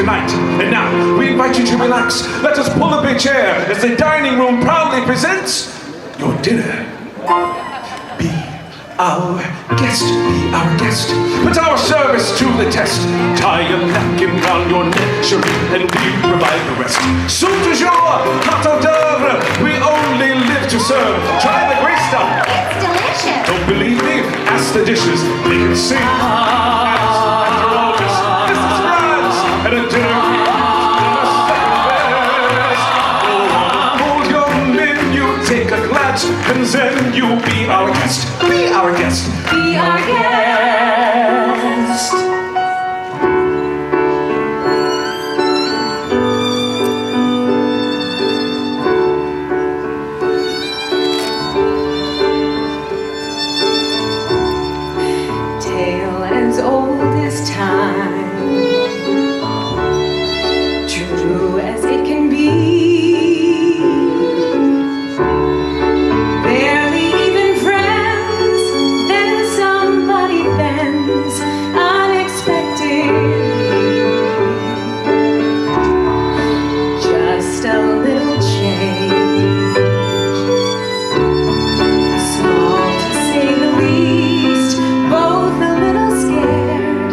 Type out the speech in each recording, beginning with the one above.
tonight. And now, we invite you to relax. Let us pull up a chair as the dining room proudly presents your dinner. Be our guest, be our guest. Put our service to the test. Tie a napkin round your neck, cherie, and we provide the rest. Soup du jour, hors d'oeuvre, we only live to serve. Try the great stuff. It's delicious. Don't believe me? Ask the dishes. They can sing. After all this is France and a dinner. Hold your menu, take a glance, and then you be our guest. Be our guest. Be our guest. Tale as old as time, true as it can be. Barely even friends, then somebody bends unexpectedly. Just a little change, small to say the least, both a little scared,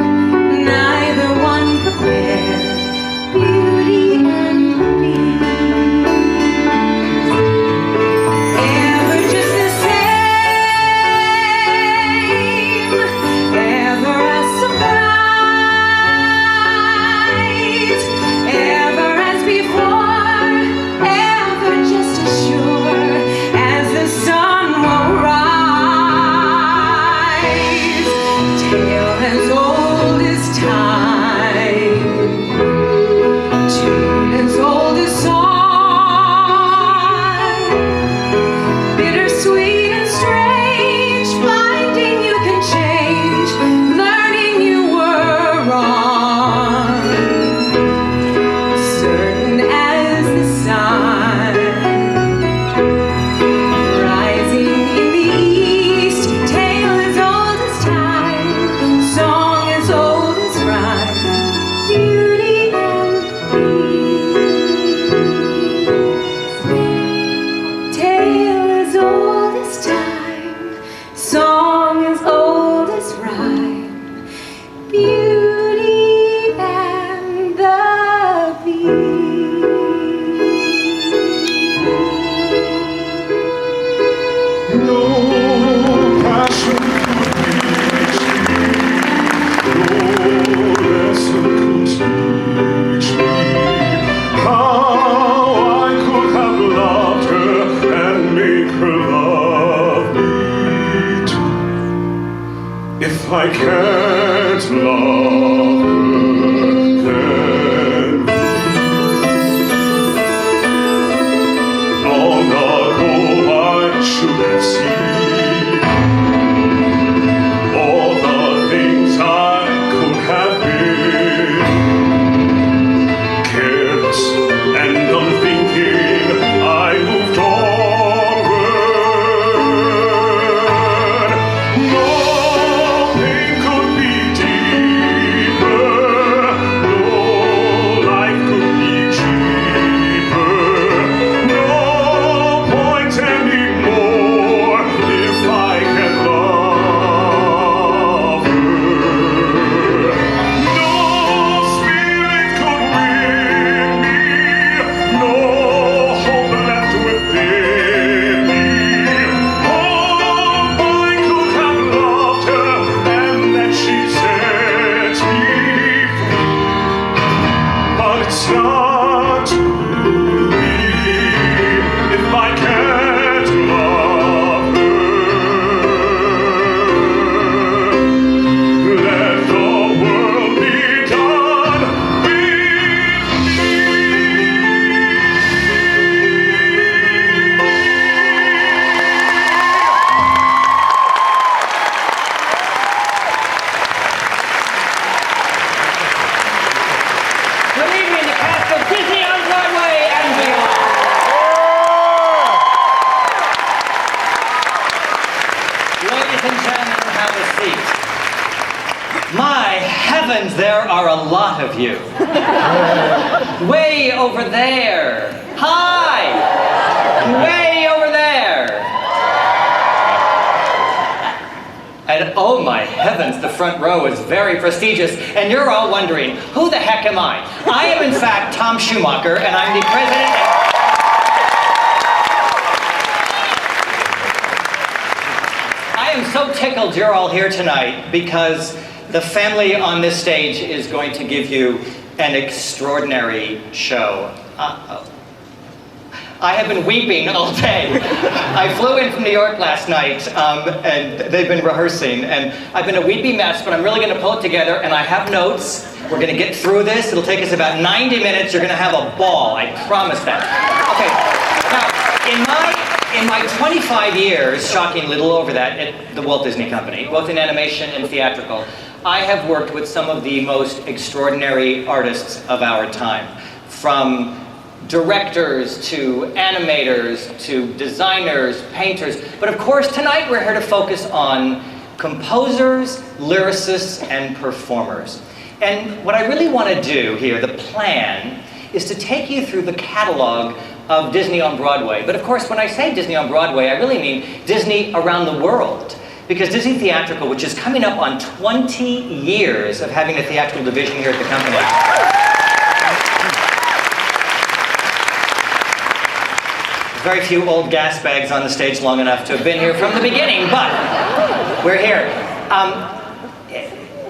neither one prepared. Beauty and the Beast, ever just the same, ever a surprise, ever as before, ever just as sure as the sun will rise. Tale as old as time, tune as old as song, bittersweet and strange, finding you can change, learning you were wrong, certain as the sun, rising in the east. Tale as old as time, song as old as rhyme, beauty and the Beast. Tale as old as time, song as old as rhyme, beauty and the Beast. No passion could reach me. No lesson could teach me how I could have loved her and make her love me too. If I can't love her, then long ago I should have seen all the things I could have been. Careless and unthinking, I moved onward. No pain could be deeper, no life could be cheaper, no point anymore if I can love her. No spirit could win me, no hope left within me. Oh, I could have loved her and then she set me free. But it's not to be if I can't love her. Let the world be done with me. Good evening, the cast of Disney on Broadway and beyond. Ladies and gentlemen, have a seat. My heavens, there are a lot of you. Way over there. Hi! Way over there. And oh my heavens, the front row is very prestigious, and you're all wondering, who the heck am I? I am in fact Tom Schumacher, and I'm the president. I am so tickled you're all here tonight because the family on this stage is going to give you an extraordinary show. I have been weeping all day. I flew in from New York last night, and they've been rehearsing, and I've been a weepy mess, but I'm really going to pull it together, and I have notes. We're going to get through this. It'll take us about 90 minutes. You're going to have a ball. I promise that. Okay. Now, in my 25 years, shocking little over that, at the Walt Disney Company, both in animation and theatrical, I have worked with some of the most extraordinary artists of our time, from directors to animators to designers, painters. But of course, tonight we're here to focus on composers, lyricists, and performers. And what I really want to do here, the plan, is to take you through the catalog of Disney on Broadway. But of course, when I say Disney on Broadway, I really mean Disney around the world. Because Disney Theatrical, which is coming up on 20 years of having a theatrical division here at the company. Very few old gas bags on the stage long enough to have been here from the beginning, but we're here.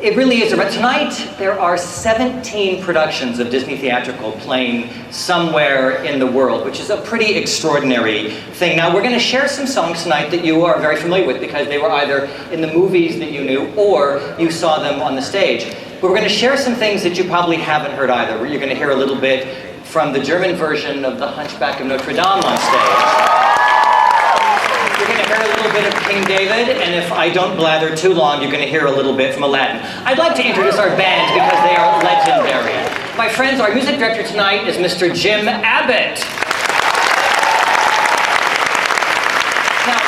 It really is. Tonight, there are 17 productions of Disney Theatrical playing somewhere in the world, which is a pretty extraordinary thing. Now, we're going to share some songs tonight that you are very familiar with because they were either in the movies that you knew or you saw them on the stage. But we're going to share some things that you probably haven't heard either. You're going to hear a little bit from the German version of The Hunchback of Notre Dame on stage. You're going to hear a little bit of King David, and if I don't blather too long, you're going to hear a little bit from Aladdin. I'd like to introduce our band because they are legendary. My friends, our music director tonight is Mr. Jim Abbott. Now,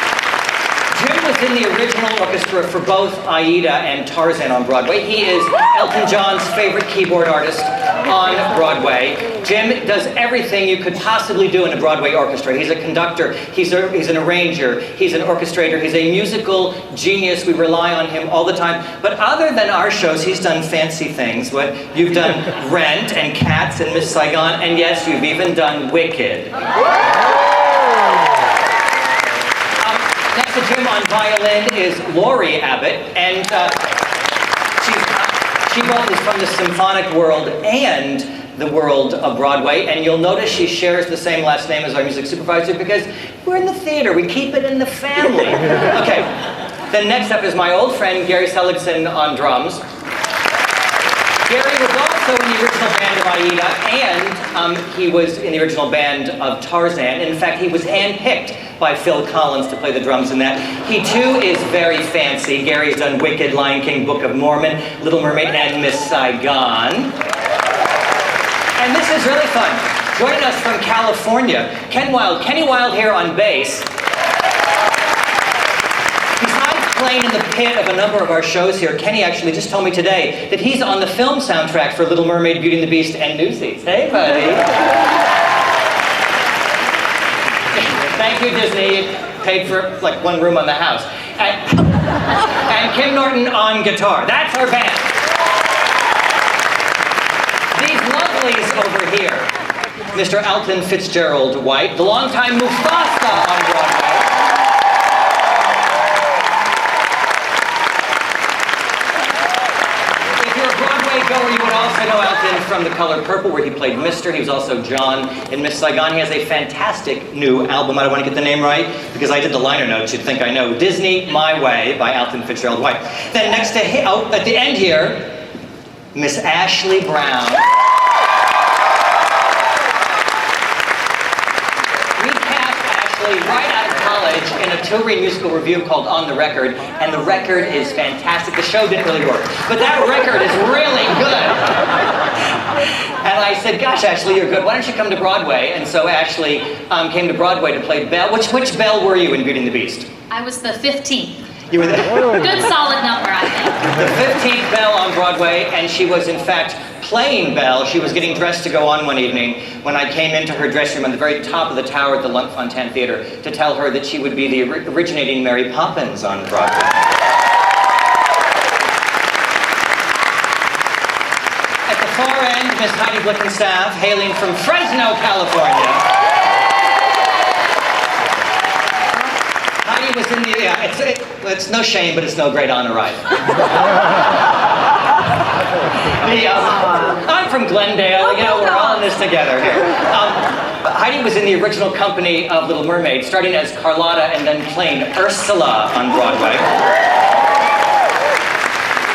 Jim was in the original orchestra for both Aida and Tarzan on Broadway. He is Elton John's favorite keyboard artist on Broadway. Jim does everything you could possibly do in a Broadway orchestra. He's a conductor, he's an arranger, he's an orchestrator, he's a musical genius. We rely on him all the time. But other than our shows, he's done fancy things. You've done Rent and Cats and Miss Saigon, and yes, you've even done Wicked. Next to Jim on violin is Laurie Abbott, and she both is from the symphonic world and the world of Broadway, and you'll notice she shares the same last name as our music supervisor because we're in the theater, we keep it in the family. Okay, then next up is my old friend Gary Seligson on drums. Gary was also in the original band of Aida, and he was in the original band of Tarzan. In fact, he was handpicked by Phil Collins to play the drums in that. He too is very fancy. Gary's done Wicked, Lion King, Book of Mormon, Little Mermaid, and Miss Saigon. And this is really fun. Joining us from California, Kenny Wilde here on bass. Besides playing in the pit of a number of our shows here, Kenny actually just told me today that he's on the film soundtrack for Little Mermaid, Beauty and the Beast, and Newsies. Hey, buddy. Thank you, Disney. You paid for like one room on the house. And Kim Norton on guitar. That's our band. These lovelies over here. Mr. Alton Fitzgerald White, the longtime Mufasa on Broadway. If you're a Broadway goer, you would also know Alton from The Color Purple, where he played Mr. He was also John in Miss Saigon. He has a fantastic new album. I don't want to get the name right, because I did the liner notes. You'd think I know. Disney My Way by Alton Fitzgerald White. Then next to him, at the end here, Miss Ashley Brown. We cast Ashley right out of college in a touring musical review called On the Record, and the record is fantastic. The show didn't really work, but that record is really good. And I said, gosh, Ashley, you're good. Why don't you come to Broadway? And so Ashley came to Broadway to play Belle. Which Belle were you in Beauty and the Beast? I was the 15th. You were the Good solid number, I think. The 15th Belle on Broadway, and she was in fact playing Belle. She was getting dressed to go on one evening when I came into her dressing room on the very top of the tower at the Lunt-Fontanne Theater to tell her that she would be the originating Mary Poppins on Broadway. At the far end, Miss Heidi Blickenstaff, hailing from Fresno, California. Heidi was in the, it's no shame, but it's no great honor either. I'm from Glendale, we're all in this together here. Heidi was in the original company of Little Mermaid, starting as Carlotta and then playing Ursula on Broadway.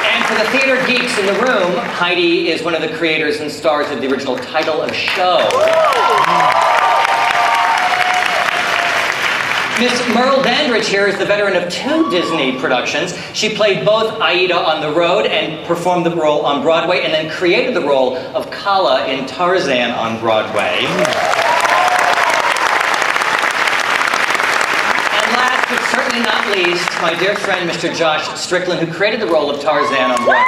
And for the theater geeks in the room, Heidi is one of the creators and stars of the original title of show. Miss Merle Dandridge here is the veteran of 2 Disney productions. She played both Aida on the road and performed the role on Broadway, and then created the role of Kala in Tarzan on Broadway. And last but certainly not least, my dear friend Mr. Josh Strickland, who created the role of Tarzan on Broadway.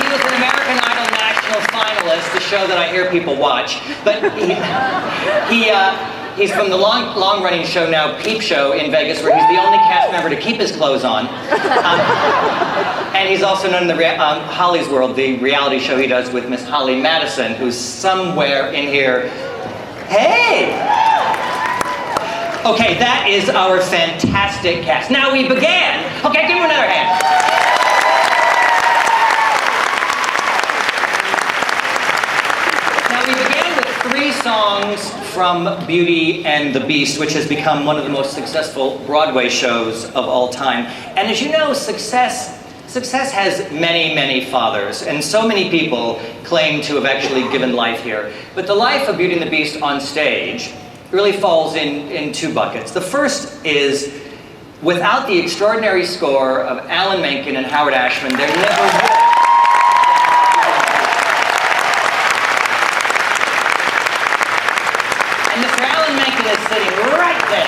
He was an American Idol national finalist, the show that I hear people watch, but he's from the long-running show now, Peep Show in Vegas, where he's the only cast member to keep his clothes on. And he's also known in the Holly's World, the reality show he does with Miss Holly Madison, who's somewhere in here. Hey! Okay, that is our fantastic cast. Now we began. Okay, give him another hand. We began with 3 songs from Beauty and the Beast, which has become one of the most successful Broadway shows of all time. And as you know, success has many, many fathers, and so many people claim to have actually given life here. But the life of Beauty and the Beast on stage really falls in 2 buckets. The first is, without the extraordinary score of Alan Menken and Howard Ashman, there never would. Is sitting right there.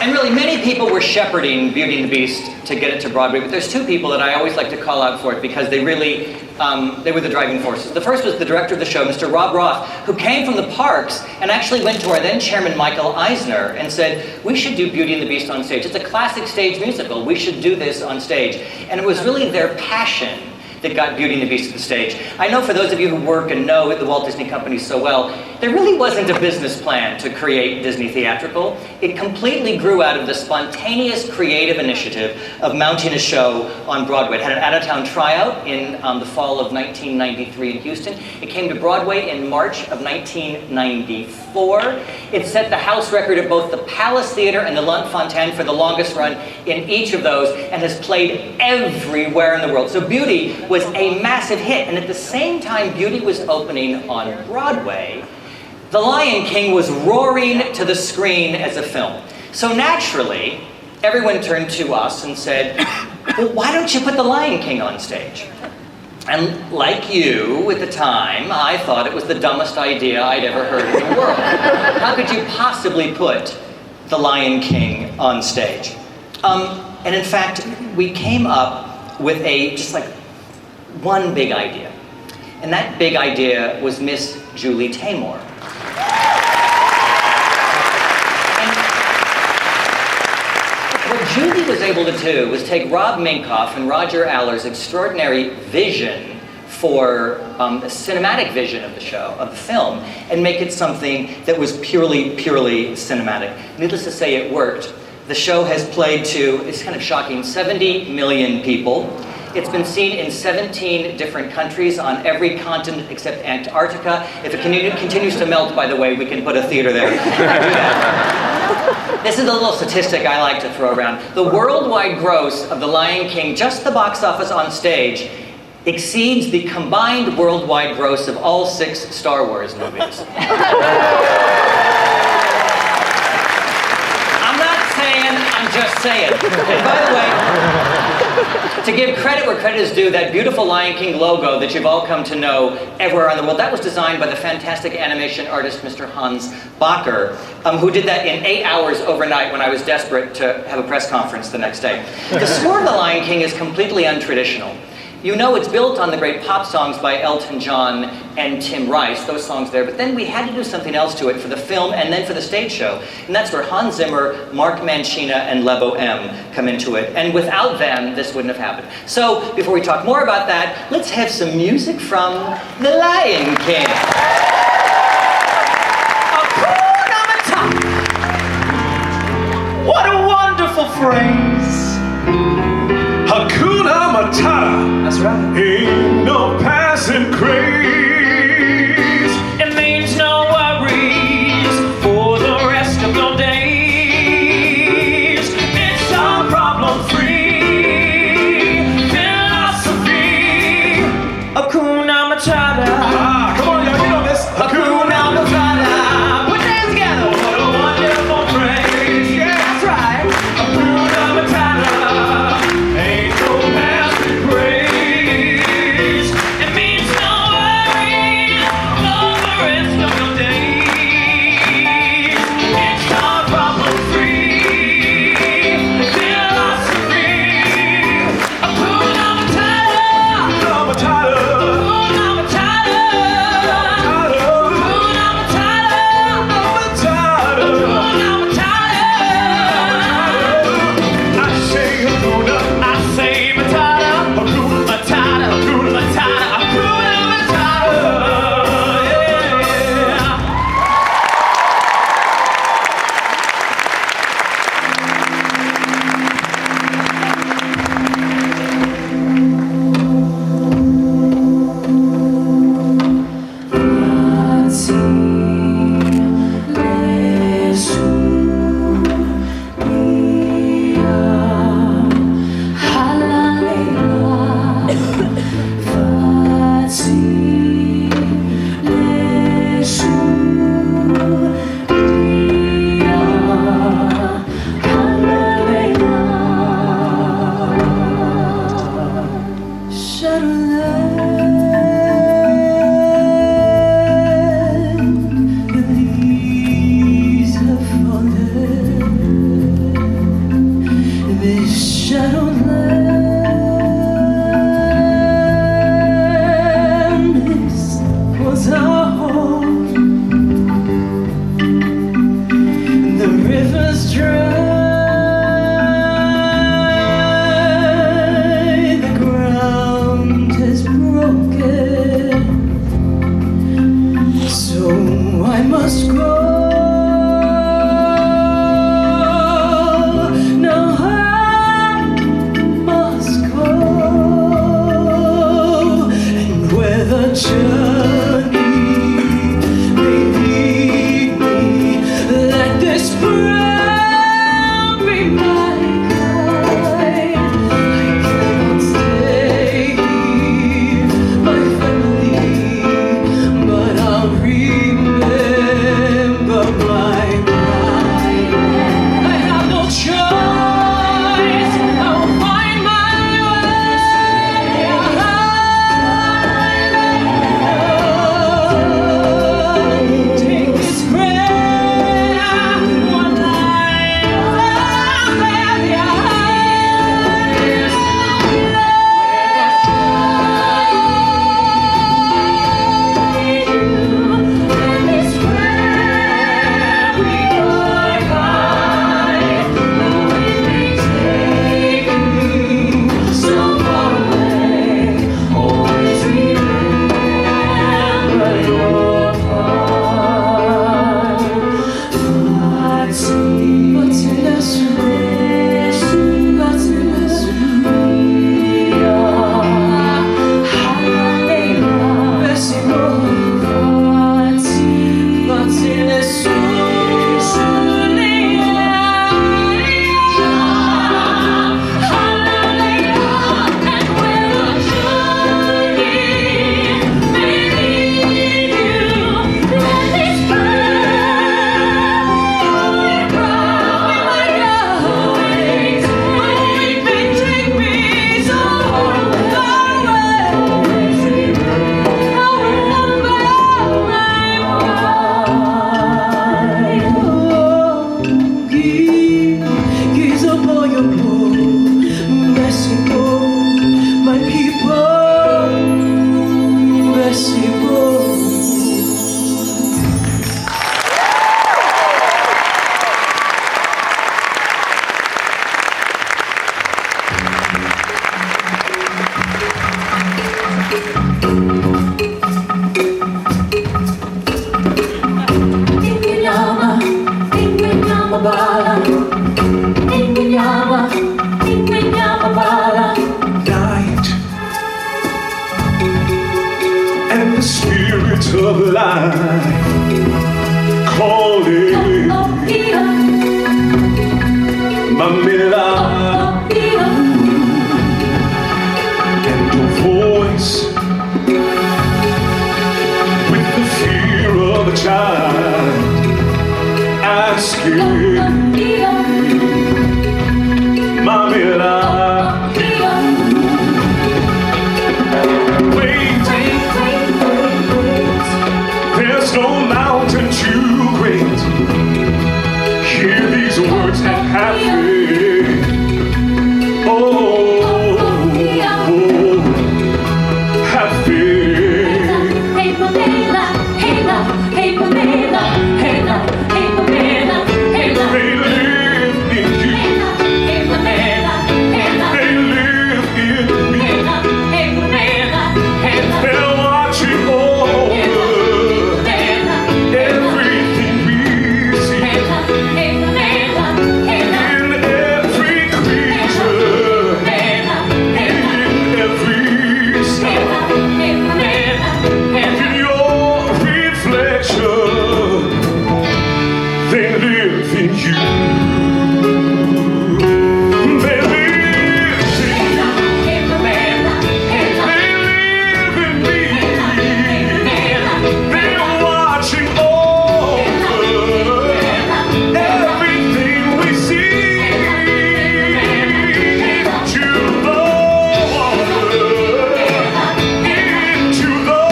And really, many people were shepherding Beauty and the Beast to get it to Broadway, but there's 2 people that I always like to call out for it because they really, they were the driving forces. The first was the director of the show, Mr. Rob Roth, who came from the parks and actually went to our then chairman, Michael Eisner, and said, we should do Beauty and the Beast on stage. It's a classic stage musical. We should do this on stage. And it was really their passion that got Beauty and the Beast to the stage. I know for those of you who work and know the Walt Disney Company so well, there really wasn't a business plan to create Disney Theatrical. It completely grew out of the spontaneous creative initiative of mounting a show on Broadway. It had an out-of-town tryout in the fall of 1993 in Houston. It came to Broadway in March of 1994. It set the house record at both the Palace Theater and the Lunt-Fontanne for the longest run in each of those, and has played everywhere in the world. So Beauty was a massive hit, and at the same time Beauty was opening on Broadway, The Lion King was roaring to the screen as a film. So naturally, everyone turned to us and said, well, why don't you put The Lion King on stage? And like you at the time, I thought it was the dumbest idea I'd ever heard in the world. How could you possibly put The Lion King on stage? And in fact, we came up with one big idea. And that big idea was Miss Julie Taymor. And what Julie was able to do was take Rob Minkoff and Roger Aller's extraordinary vision for the cinematic vision of the show, of the film, and make it something that was purely cinematic. Needless to say, it worked. The show has played to, it's kind of shocking, 70 million people. It's been seen in 17 different countries on every continent except Antarctica. If it continues to melt, by the way, we can put a theater there. This is a little statistic I like to throw around. The worldwide gross of The Lion King, just the box office on stage, exceeds the combined worldwide gross of all 6 Star Wars movies. I'm not saying, I'm just saying. And by the way, To give credit where credit is due, that beautiful Lion King logo that you've all come to know everywhere in the world, that was designed by the fantastic animation artist, Mr. Hans Bacher, who did that in 8 hours overnight when I was desperate to have a press conference the next day. The score of The Lion King is completely untraditional. You know it's built on the great pop songs by Elton John and Tim Rice, those songs there, but then we had to do something else to it for the film and then for the stage show. And that's where Hans Zimmer, Mark Mancina, and Lebo M come into it. And without them, this wouldn't have happened. So, before we talk more about that, let's have some music from The Lion King. What a wonderful phrase. Hakuna Matata. That's right. Ain't no passing craze. It means no worries for the rest of your days. It's all problem-free philosophy. Hakuna Matata. Ah, come on, y'all, you know this. Hakuna Matata. Put your hands together. What a wonderful phrase. Yeah. That's right. Hakuna Matata. Ain't no passing craze. It means no worries for the rest of your days. It's all problem-free philosophy. Hakuna Matata. Hakuna Matata. Hakuna Matata. Hakuna Matata. Matata. Hakuna Matata. I say Hakuna. I say Matata. Hakuna. Matata. Hakuna Matata. Hakuna Matata. Yeah. The rivers dry, the ground has broken, so I must go. Now I must go, and where the journey may lead me, let this breath Mamela, and your voice with the fear of a child asking, Mamela, wait, there's no mountain too great. Hear these words and have faith. Oh, have faith. Hey Pamela, hey la, hey Pamela, hey la, hey Pamela, hey la. They live in you. Hey Pamela, hey la, They live in me. hey la, hey Pamela, hey la. They're watching over everything we see. Hey la, hey Pamela, hey la. In every creature, in every star, in your reflection, they live in you. They live in you. They live in me. They're watching over everything we see. To the water, into the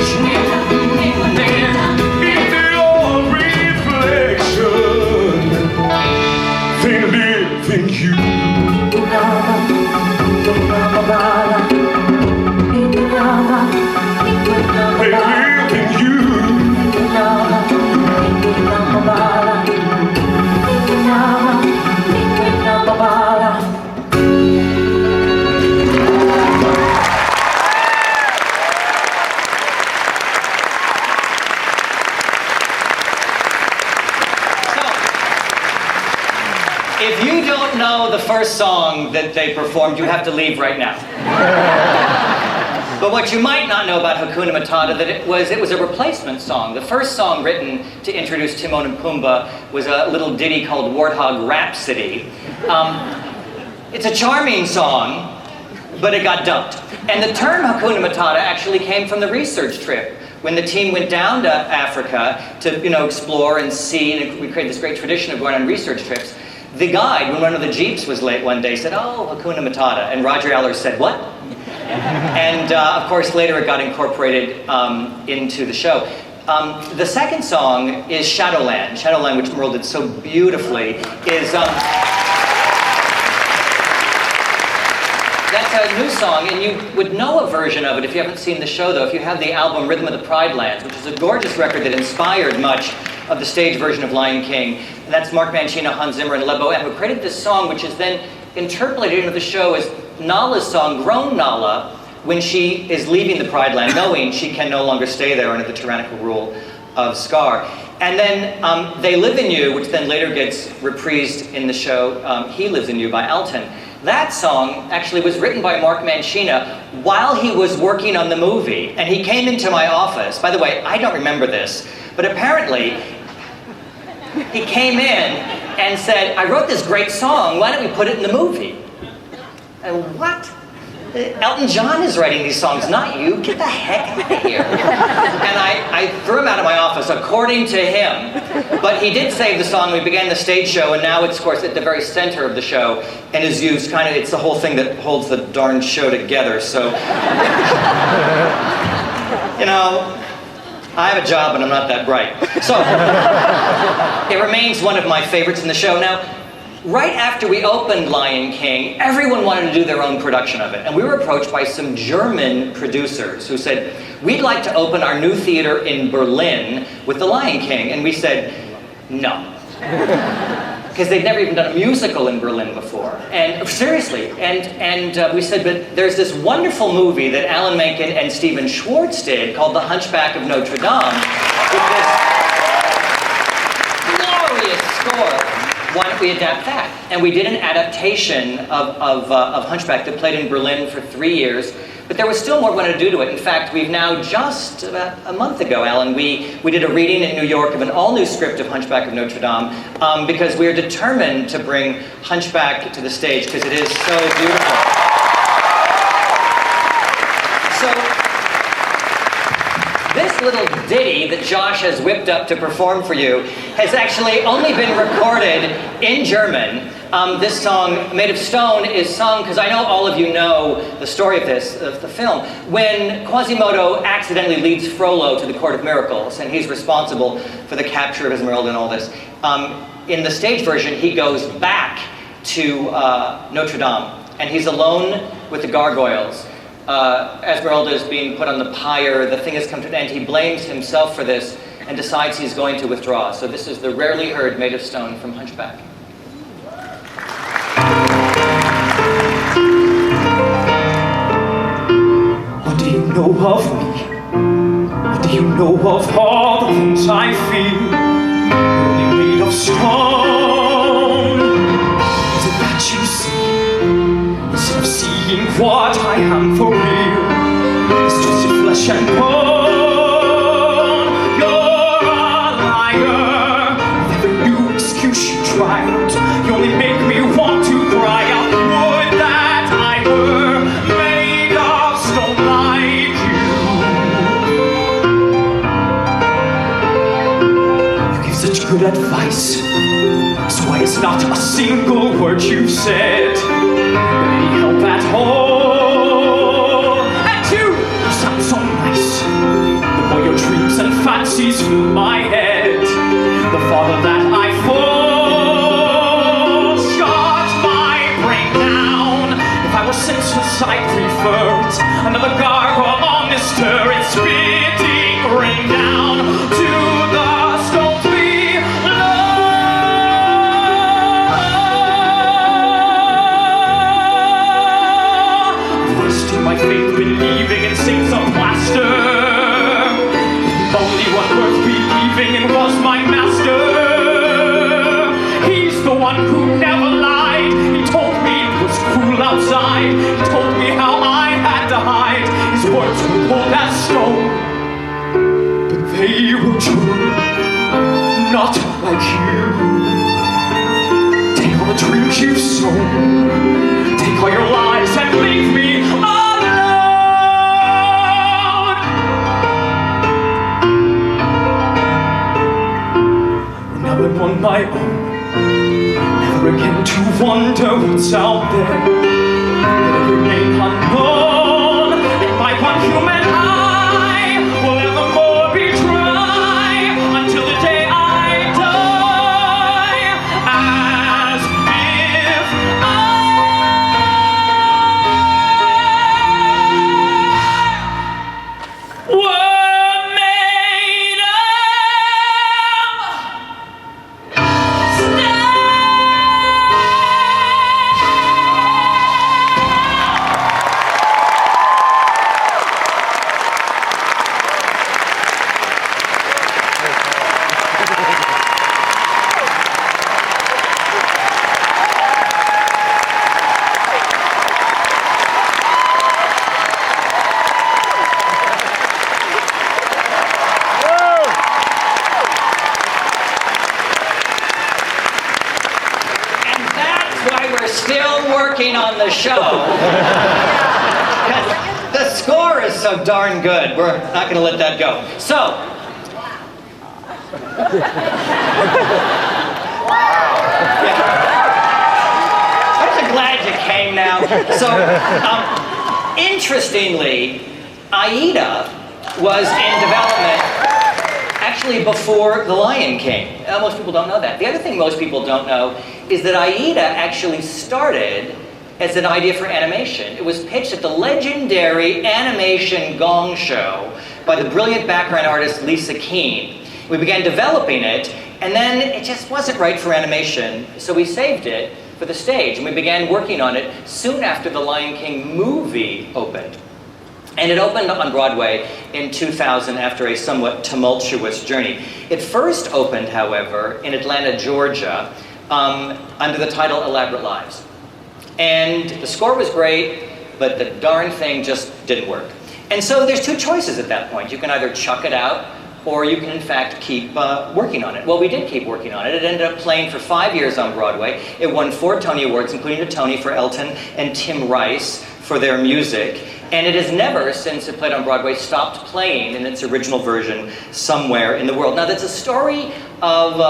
truth, in your reflection, they live in you. They live in you. If you don't know the first song that they performed, you have to leave right now. But what you might not know about Hakuna Matata, that it was a replacement song. The first song written to introduce Timon and Pumbaa was a little ditty called Warthog Rhapsody. It's a charming song, but it got dumped. And the term Hakuna Matata actually came from the research trip. When the team went down to Africa to explore and see, and we created this great tradition of going on research trips, the guide, when one of the Jeeps was late one day, said, "Oh, Hakuna Matata." And Roger Allers said, "What?" And of course, later it got incorporated into the show. The second song is Shadowland. Shadowland, which Merle did so beautifully, is... That's a new song, and you would know a version of it if you haven't seen the show, though, if you have the album Rhythm of the Pride Lands, which is a gorgeous record that inspired much of the stage version of Lion King. And that's Mark Mancino, Hans Zimmer, and Lebo M, who created this song, which is then interpolated into the show as Nala's song, grown Nala, when she is leaving the Pride Land, knowing she can no longer stay there under the tyrannical rule of Scar. And then They Live in You, which then later gets reprised in the show He Lives in You by Alton. That song actually was written by Mark Mancino while he was working on the movie. And he came into my office. By the way, I don't remember this, but apparently he came in and said, "I wrote this great song, why don't we put it in the movie?" And what? Elton John is writing these songs, not you. Get the heck out of here. And I threw him out of my office, according to him. But he did save the song. We began the stage show, and now it's, of course, at the very center of the show, and is used kind of, it's the whole thing that holds the darn show together. So, I have a job, and I'm not that bright. So, it remains one of my favorites in the show. Now, right after we opened Lion King, everyone wanted to do their own production of it. And we were approached by some German producers who said, "We'd like to open our new theater in Berlin with The Lion King." And we said, no. Because they'd never even done a musical in Berlin before. And seriously, and we said, but there's this wonderful movie that Alan Menken and Stephen Schwartz did called The Hunchback of Notre Dame, with this glorious score. Why don't we adapt that? And we did an adaptation of Hunchback that played in Berlin for 3 years But there was still more we wanted to do to it. In fact, we've now just about a month ago, Alan, we did a reading in New York of an all-new script of Hunchback of Notre Dame because we are determined to bring Hunchback to the stage because it is so beautiful. So, this little ditty that Josh has whipped up to perform for you has actually only been recorded in German. This song, Made of Stone, is sung because I know all of you know the story of the film. When Quasimodo accidentally leads Frollo to the Court of Miracles, and he's responsible for the capture of Esmeralda and all this, in the stage version, he goes back to Notre Dame, and he's alone with the gargoyles. Esmeralda is being put on the pyre, the thing has come to an end. He blames himself for this and decides he's going to withdraw. So this is the rarely heard Made of Stone from Hunchback. What do you know of me? What do you know of all the things I feel? Only made of stone. Is it that you see? Instead of seeing what I am for real, it's twisted flesh and bone. You're a liar. With every new excuse you try out, you only make me want to cry out. Would that I were made of stone like you. You give such good advice. So why is not a single word you've said? Any help at all? And you sound so nice. The more your dreams and fancies fill my head, the farther that I fall. Shut my brain down. If I were senseless, I'd prefer it. Another gargoyle on this turret, spitting rain down to the stones below. Wasting my faith believing in saints of plaster. The only one worth believing in was my master. He's the one who never lied. He told me it was cool outside. He told me how I had to hide. His words were cold as stone, but they were true, not like you. Take all the dreams you've sown, take all your lies and leave me alone. And now I'm on my own, never again to wonder what's out there. Let it remain unknown, and my one human eye will evermore be dry until the day I die. As if I were made of stone. And that's why we're still working on the show. 'Cause the score is so darn good. We're not going to let that go. So, I'm so glad you came now. So, interestingly, Aida was in development actually before The Lion King. Most people don't know that. The other thing most people don't know is that Aida actually started as an idea for animation. It was pitched at the legendary animation Gong Show by the brilliant background artist Lisa Keene. We began developing it, and then it just wasn't right for animation, so we saved it for the stage, and we began working on it soon after the Lion King movie opened. And it opened on Broadway in 2000 after a somewhat tumultuous journey. It first opened, however, in Atlanta, Georgia, under the title Elaborate Lives. And the score was great, but the darn thing just didn't work. And so there's two choices at that point. You can either chuck it out, or you can in fact keep working on it. Well, we did keep working on it. It ended up playing for 5 years on Broadway. It won 4 Tony Awards, including a Tony for Alton and Tim Rice for their music. And it has never, since it played on Broadway, stopped playing in its original version somewhere in the world. Now, that's a story of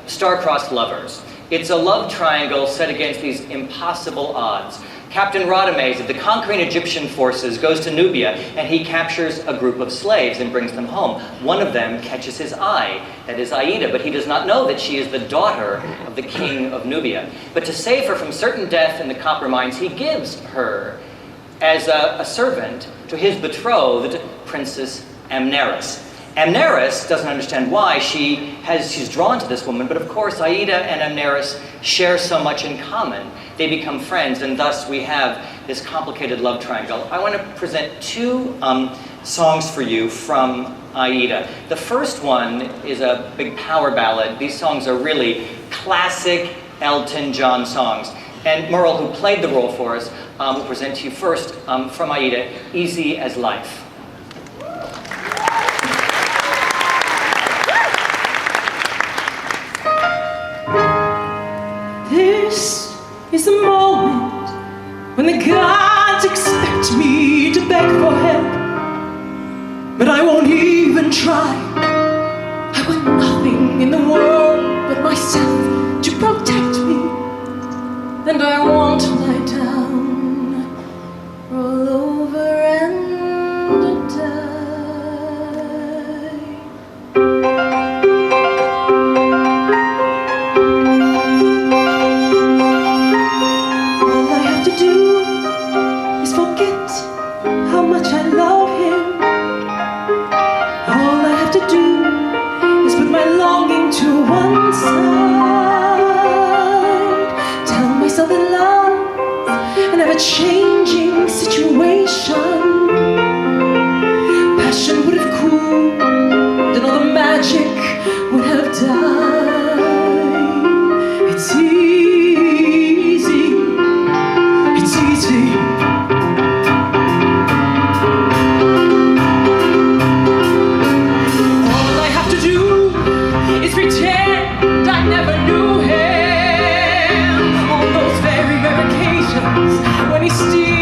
star-crossed lovers. It's a love triangle set against these impossible odds. Captain Radames of the conquering Egyptian forces goes to Nubia, and he captures a group of slaves and brings them home. One of them catches his eye, that is Aida, but he does not know that she is the daughter of the king of Nubia. But to save her from certain death in the copper mines, he gives her as a servant to his betrothed, Princess Amneris. Amneris doesn't understand why she's drawn to this woman, but of course Aida and Amneris share so much in common. They become friends, and thus we have this complicated love triangle. I want to present 2 songs for you from Aida. The first one is a big power ballad. These songs are really classic Elton John songs. And Merle, who played the role for us, will present to you first from Aida, Easy as Life. This is the moment when the gods expect me to beg for help, but I won't even try. I want nothing in the world but myself to protect me, and I want to lie down, roll over and die. A changing situation. Passion would have cooled, and all the magic would have died. It's easy, it's easy. All I have to do is pretend I never knew him on those very rare occasions when he still